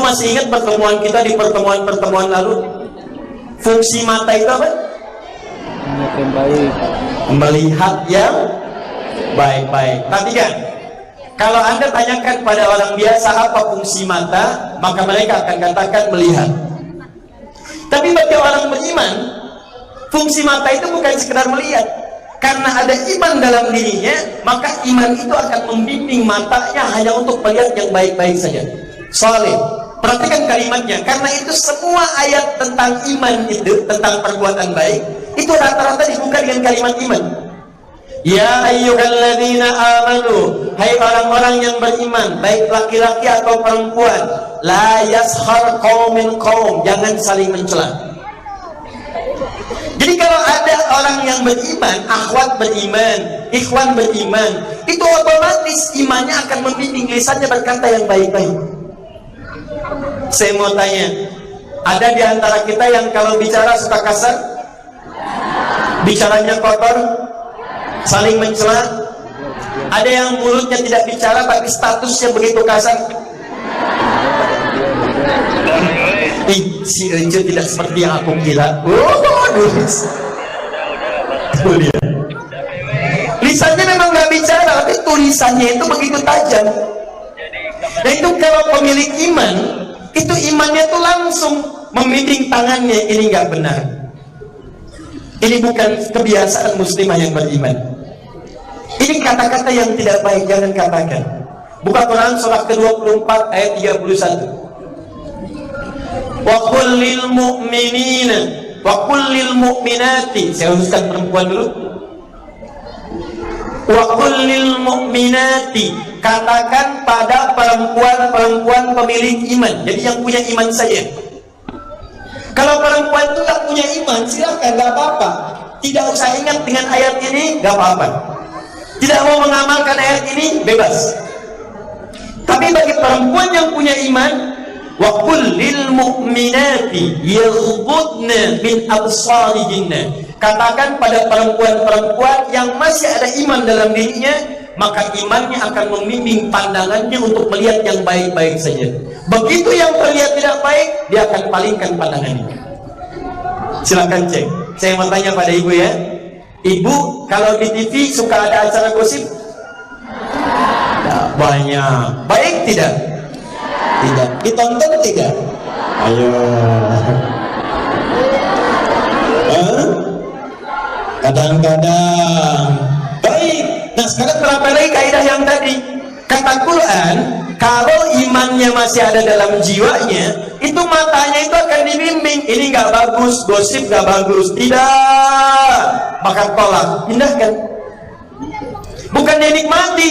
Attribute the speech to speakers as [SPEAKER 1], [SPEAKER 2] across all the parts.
[SPEAKER 1] masih ingat pertemuan kita di pertemuan lalu? Fungsi mata itu apa?
[SPEAKER 2] Yang baik.
[SPEAKER 1] Melihat yang baik-baik. Perhatikan, kalau Anda tanyakan pada orang biasa apa fungsi mata, maka mereka akan katakan melihat. Tapi bagi orang beriman, fungsi mata itu bukan sekedar melihat. Karena ada iman dalam dirinya, maka iman itu akan membimbing matanya hanya untuk melihat yang baik-baik saja. Saleh, perhatikan kalimatnya. Karena itu semua ayat tentang iman itu, tentang perbuatan baik, itu rata-rata dibuka dengan kalimat iman. Ya ayyuhalladzina amanu, hai orang-orang yang beriman, baik laki-laki atau perempuan, la yaskhar qaumin qaum, jangan saling mencela. Jadi kalau ada orang yang beriman, akhwat beriman, ikhwan beriman, itu otomatis imannya akan membimbing lisannya berkata yang baik-baik. Saya mau tanya, ada di antara kita yang kalau bicara suka kasar, bicaranya kotor, saling mencela? Ada yang mulutnya tidak bicara tapi statusnya begitu kasar? Si Ece tidak seperti yang aku kira. Lisannya memang nggak bicara, tapi tulisannya itu begitu tajam. Dan itu kalau pemilik iman, itu imannya tuh langsung membimbing tangannya, ini nggak benar. Ini bukan kebiasaan muslimah yang beriman. Ini kata-kata yang tidak baik, jangan katakan. Buka Quran surah ke-24 ayat 31. Wa qul lil mu'minina wa qul lil mu'minati, saya khususkan perempuan dulu. Wa qul lil mu'minati, katakan pada perempuan-perempuan pemilik iman, jadi yang punya iman saja. Kalau perempuan itu tak punya iman, silakan, gak apa-apa. Tidak usah ingat dengan ayat ini, gak apa-apa. Tidak mau mengamalkan ayat ini, bebas. Tapi bagi perempuan yang punya iman, wa qul lil mu'minati yaghuddna min absarihinna, katakan pada perempuan-perempuan yang masih ada iman dalam dirinya, maka imannya akan membimbing pandangannya untuk melihat yang baik-baik saja. Begitu yang terlihat tidak baik, dia akan palingkan pandangannya. Silakan cek. Saya mau tanya pada ibu ya, ibu kalau di TV suka ada acara gosip? Banyak. Baik tidak? Tidak. Ditonton tidak? Ayo. Kadang-kadang baik. Nah sekarang berapa lagi kaidah yang tadi? Kata Quran, kalau imannya masih ada dalam jiwanya, itu matanya itu akan dibimbing. Ini nggak bagus, gosip nggak bagus. Tidak, maka tolak, pindahkan. Bukan dia nikmati.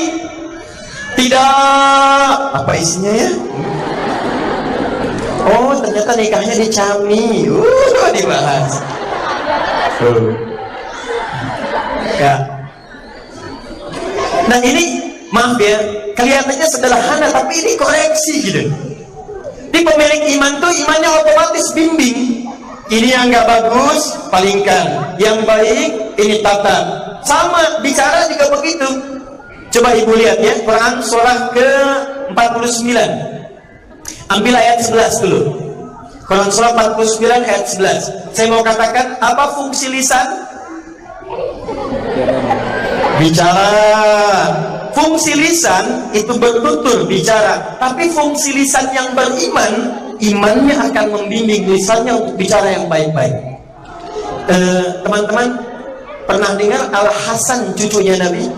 [SPEAKER 1] Tidak, apa isinya ya? Oh ternyata nikahnya di Cami. Dibahas. Ya. Nah ini maaf ya, kelihatannya sederhana tapi ini koreksi gitu. Di pemilik iman tuh imannya otomatis bimbing. Ini yang nggak bagus, palingkan. Yang baik ini tata. Sama bicara juga begitu. Coba ibu lihat ya, Quran surah ke-49. Ambil ayat 11 dulu. Quran surah 49 ayat 11. Saya mau katakan, apa fungsi lisan? Bicara. Fungsi lisan itu bertutur, bicara. Tapi fungsi lisan yang beriman, imannya akan membimbing lisannya untuk bicara yang baik-baik. Teman-teman pernah dengar Al-Hasan cucunya Nabi?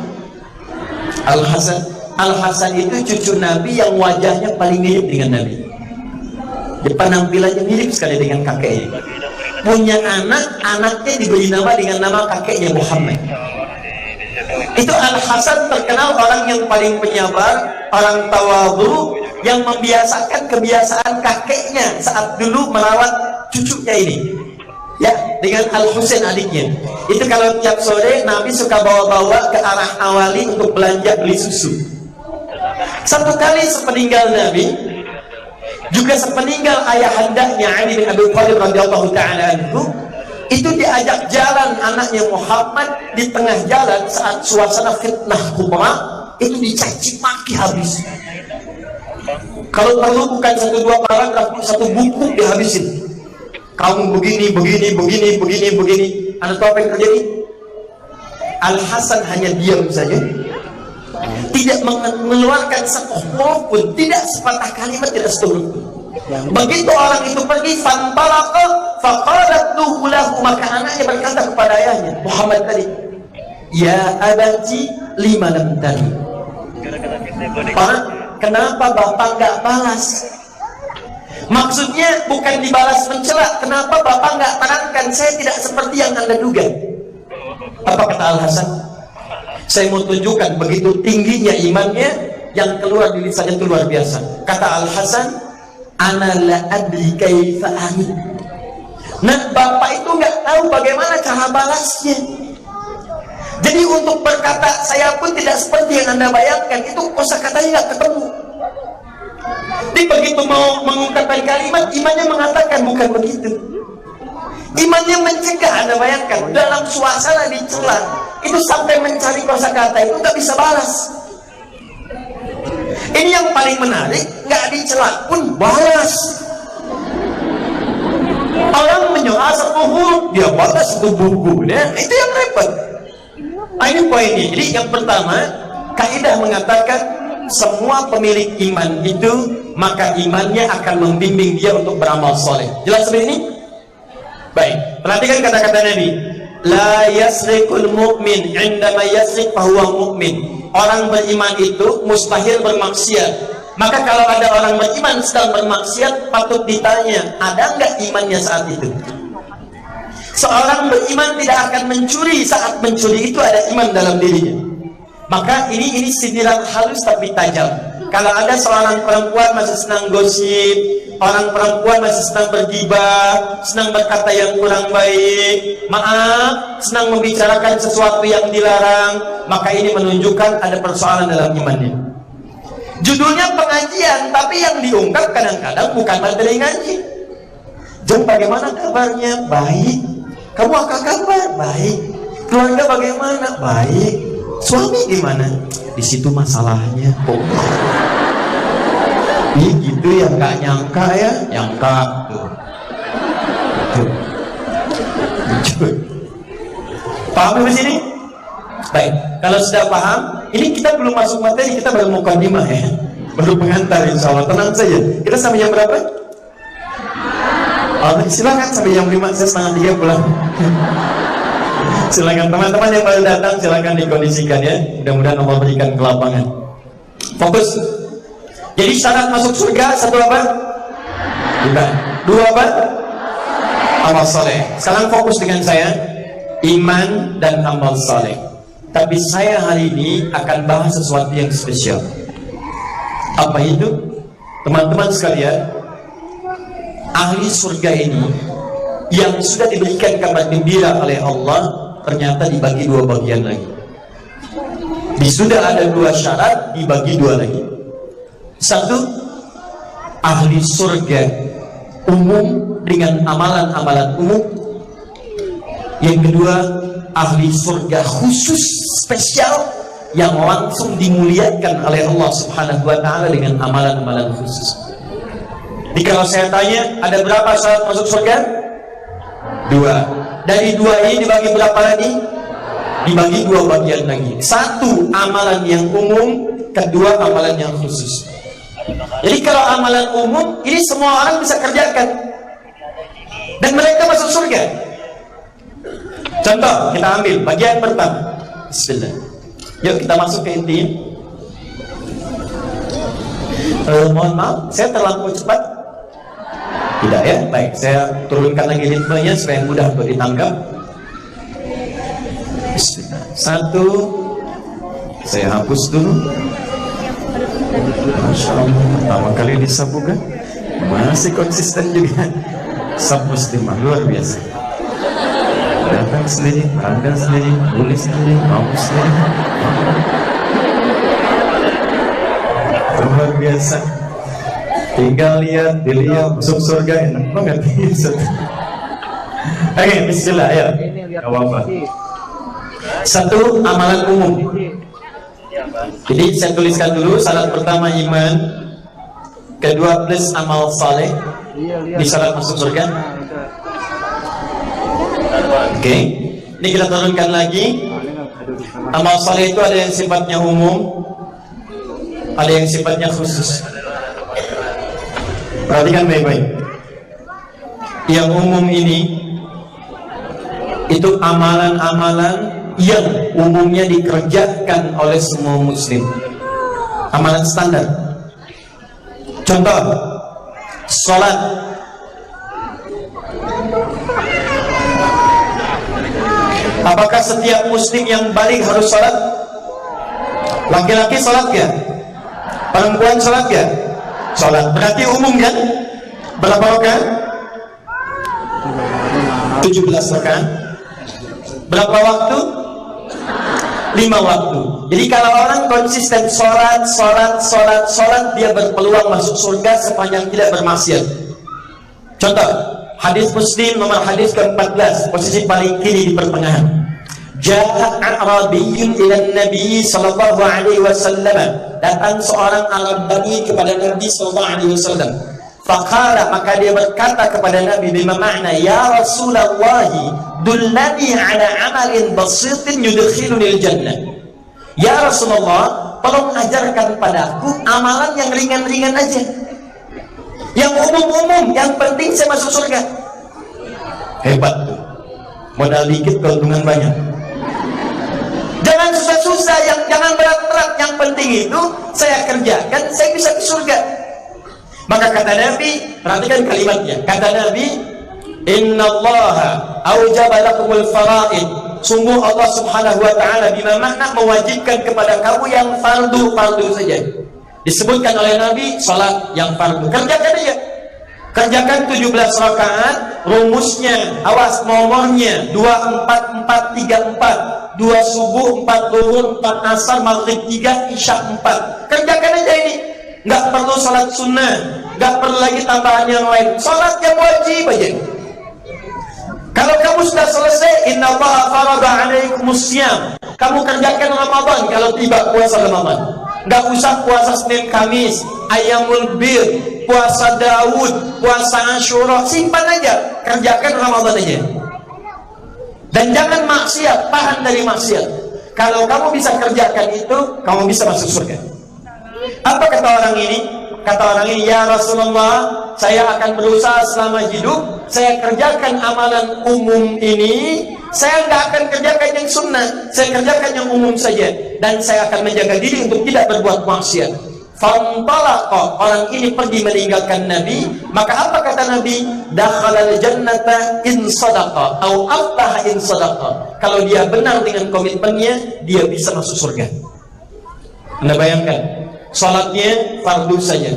[SPEAKER 1] Al-Hasan itu cucu Nabi yang wajahnya paling mirip dengan Nabi. Penampilannya mirip sekali dengan kakeknya. Punya anak, anaknya diberi nama dengan nama kakeknya Muhammad. Itu Al-Hasan terkenal orang yang paling penyabar, orang tawadhu, yang membiasakan kebiasaan kakeknya saat dulu merawat cucunya ini. Ya, dengan Al-Husain adiknya. Itu kalau tiap sore Nabi suka bawa-bawa ke arah Awali untuk belanja beli susu. Satu kali sepeninggal Nabi, juga sepeninggal ayahandanya Ali bin Abi Thalib radhiyallahu taala anhu, itu diajak jalan anaknya Muhammad di tengah jalan saat suasana fitnah kubra, itu dicaci maki habis. Kalau perlu bukan 1-2 paragraf, 1 buku dihabisin. Kamu begini. Anda tahu apa yang terjadi? Al-Hasan hanya diam saja, tidak mengeluarkan satu huruf pun, tidak sepatah kalimat, tidak satu huruf. Begitu orang itu pergi, fantalaqa faqalat lahu, maka anaknya berkata kepada ayahnya Muhammad tadi, ya abati lima lam tari. Pak, kenapa bapak nggak balas? Maksudnya bukan dibalas mencela, kenapa bapak nggak terangkan, saya tidak seperti yang anda duga. Apa kata Al-Hasan? Saya mau tunjukkan begitu tingginya imannya, yang keluar di lisannya itu luar biasa. Kata Al-Hasan, ana la adri kaifa amid. Nah, bapak itu nggak tahu bagaimana cara balasnya. Jadi untuk berkata saya pun tidak seperti yang anda bayangkan, itu kosakatanya nggak ketemu. Jadi begitu mau mengungkapkan kalimat, imannya mengatakan bukan begitu. Imannya mencegah, anda bayangkan, dalam suasana dicela, itu sampai mencari kosakata itu nggak bisa balas. Ini yang paling menarik, nggak dicela pun balas. Orang menyela 1 huruf, dia balas 1 buku, ya? Itu yang repot. Nah, ini poinnya. Jadi yang pertama, kaidah mengatakan semua pemilik iman itu, maka imannya akan membimbing dia untuk beramal soleh. Jelas seperti ini? Baik, perhatikan kata-kata Nabi, la yasriqul mu'min indama yasriq fahuwa mu'min. Orang beriman itu mustahil bermaksiat. Maka kalau ada orang beriman sedang bermaksiat, patut ditanya, ada enggak imannya saat itu? Seorang beriman tidak akan mencuri, saat mencuri itu ada iman dalam dirinya. Maka ini sindiran halus tapi tajam. Kalau ada seorang perempuan masih senang gosip, orang perempuan masih senang bergibah, senang berkata yang kurang baik, maaf, senang membicarakan sesuatu yang dilarang, maka ini menunjukkan ada persoalan dalam imannya. Judulnya pengajian, tapi yang diungkap kadang-kadang bukan materi ngaji. Jom, bagaimana kabarnya? Baik. Kamu apa kabar? Baik. Keluarga bagaimana? Baik. Suami gimana? Di situ masalahnya. Oh. Ih, gitu ya, nggak nyangka ya, nyangka tuh. Paham di sini? Baik, kalau sudah paham, ini kita belum masuk materi, kita baru mukadimah ya, baru pengantar insya Allah. Tenang saja. Kita sampai jam berapa? Oh, silakan sampai jam 5, saya 2:30 pulang. Silakan teman-teman yang baru datang, silakan dikondisikan ya. Mudah-mudahan Allah berikan kelapangan. Fokus. Jadi syarat masuk surga 1 apa? Bukan. 2 apa? Amal soleh. Sekarang fokus dengan saya, iman dan amal soleh. Tapi saya hari ini akan bahas sesuatu yang spesial. Apa itu? Teman-teman sekalian, ahli surga ini yang sudah diberikan kabar gembira oleh Allah, ternyata dibagi 2 bagian lagi. Sudah ada 2 syarat, dibagi 2 lagi. 1, ahli surga umum dengan amalan-amalan umum. Yang kedua, ahli surga khusus spesial yang langsung dimuliakan oleh Allah Subhanahu wa taala dengan amalan-amalan khusus. Jadi kalau saya tanya, ada berapa syarat masuk surga? 2. Dari 2 ini dibagi berapa lagi? Dibagi 2 bagian lagi. 1 amalan yang umum, kedua amalan yang khusus. Jadi kalau amalan umum ini semua orang bisa kerjakan dan mereka masuk surga. Contoh, kita ambil bagian pertama. Bismillah. Yuk kita masuk ke intinya. Mohon maaf, saya terlalu cepat. Tidak ya? Baik, saya turunkan lagi ritmenya supaya mudah untuk ditangkap. Bismillah. 1, saya hapus dulu. Masya Allah, pertama kali disambungkan masih konsisten juga. Sab muslimah luar biasa. Datang sendiri, anda sendiri, tulis sendiri, hapus sendiri. Luar biasa. Tinggal lihat, dilihat, masuk surga enak banget. Oke, bismillah ya. Gak apa-apa. 1, amalan umum. Jadi saya tuliskan dulu syarat pertama iman, kedua plus amal saleh
[SPEAKER 2] Iya,
[SPEAKER 1] di syarat masuk surga. Oke, ini kita turunkan lagi. Amal saleh itu ada yang sifatnya umum, ada yang sifatnya khusus. Perhatikan baik-baik. Yang umum ini itu amalan-amalan yang umumnya dikerjakan oleh semua muslim, amalan standar. Contoh, sholat. Apakah setiap muslim yang balik harus sholat? Laki-laki sholat ya? Perempuan sholat ya? Sholat. Berarti umum kan? Berapa rakaat? 17 rakaat. Berapa waktu? 5 waktu. Jadi kalau orang konsisten sholat, dia berpeluang masuk surga sepanjang tidak bermaksiat. Contoh, hadis Muslim nomor hadis ke-14, posisi paling kiri di pertengahan. Ja'a A'rabiyyun ila Nabi sallallahu alaihi wasallam. Datang seorang Arab Badui kepada Nabi sallallahu alaihi wasallam. Faqala, maka dia berkata kepada Nabi bima makna, ya Rasulullah, dullani ala amalin basitin yudkhilunil jannah. Ya Rasulullah, tolong ajarkan padaku amalan yang ringan-ringan aja, yang umum-umum, yang penting saya masuk surga. Hebat tuh, modal dikit keuntungan banyak. Jangan susah-susah, jangan berat-berat, yang penting itu saya kerjakan, saya bisa ke surga. Maka kata Nabi, perhatikan kalimatnya, kata Nabi, innallaha aujaba lakumul faraid, sungguh Allah subhanahu wa ta'ala bima makna mewajibkan kepada kamu yang fardu saja. Disebutkan oleh Nabi salat yang fardu, kerjakan aja, kerjakan 17 rakaat. Rumusnya, awas nomornya 2 4 4 3 4, 2 subuh, 4 zuhur, 4 asar, maghrib 3, isya 4. Kerjakan aja ini, nggak perlu salat sunnah, nggak perlu lagi tambahan yang lain, salat yang wajib aja. Kalau kamu sudah selesai, innallaha farada 'alaikumus syiyam, kamu kerjakan Ramadan kalau tiba puasa Ramadan. Nggak usah puasa Senin Kamis, Ayyamul Bir, puasa Daud, puasa Asyura, simpan aja, kerjakan Ramadan aja. Dan jangan maksiat, tahan dari maksiat. Kalau kamu bisa kerjakan itu, kamu bisa masuk surga. Apa kata orang ini? Kata orang ini, ya Rasulullah, saya akan berusaha selama hidup, saya kerjakan amalan umum ini, saya nggak akan kerjakan yang sunnah, saya kerjakan yang umum saja, dan saya akan menjaga diri untuk tidak berbuat maksiat. Fantalaqa, orang ini pergi meninggalkan Nabi. Maka apa kata Nabi? Dakhalal jannata in sadaqa, atau aflaha in sadaqa. Kalau dia benar dengan komitmennya, dia bisa masuk surga. Anda bayangkan, salatnya fardu saja,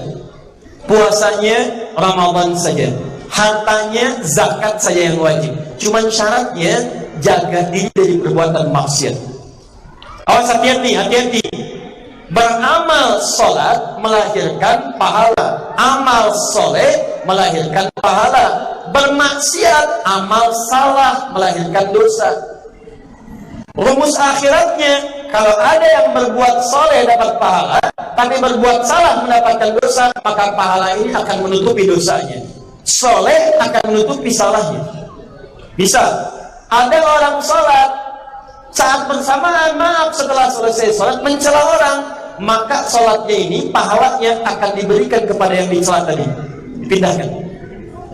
[SPEAKER 1] puasanya Ramadan saja, hartanya zakat saja yang wajib. Cuman syaratnya jaga diri dari perbuatan maksiat. Awas, hati-hati. Beramal salat melahirkan pahala, amal soleh melahirkan pahala. Bermaksiat, amal salah melahirkan dosa. Rumus akhiratnya, kalau ada yang berbuat soleh dapat pahala, tapi berbuat salah mendapatkan dosa, maka pahala ini akan menutupi dosanya. Soleh akan menutupi salahnya. Bisa ada orang sholat, saat bersamaan, maaf, setelah selesai sholat mencela orang, maka sholatnya ini pahalanya akan diberikan kepada yang dicela tadi, dipindahkan.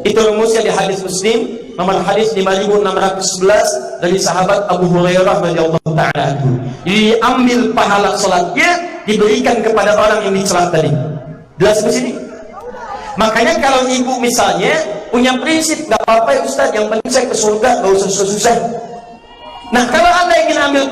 [SPEAKER 1] Itu rumusnya di hadis Muslim nomor hadis 5611 dari sahabat Abu Hurairah radhiyallahu ta'ala anhu. Diambil pahala sholatnya, diberikan kepada orang yang dicela tadi. Jelas di sini. Makanya kalau ibu misalnya punya prinsip, nggak apa-apa ya Ustaz, yang penting saya ke surga, nggak usah susah-susah. Nah, kalau Anda ingin ambil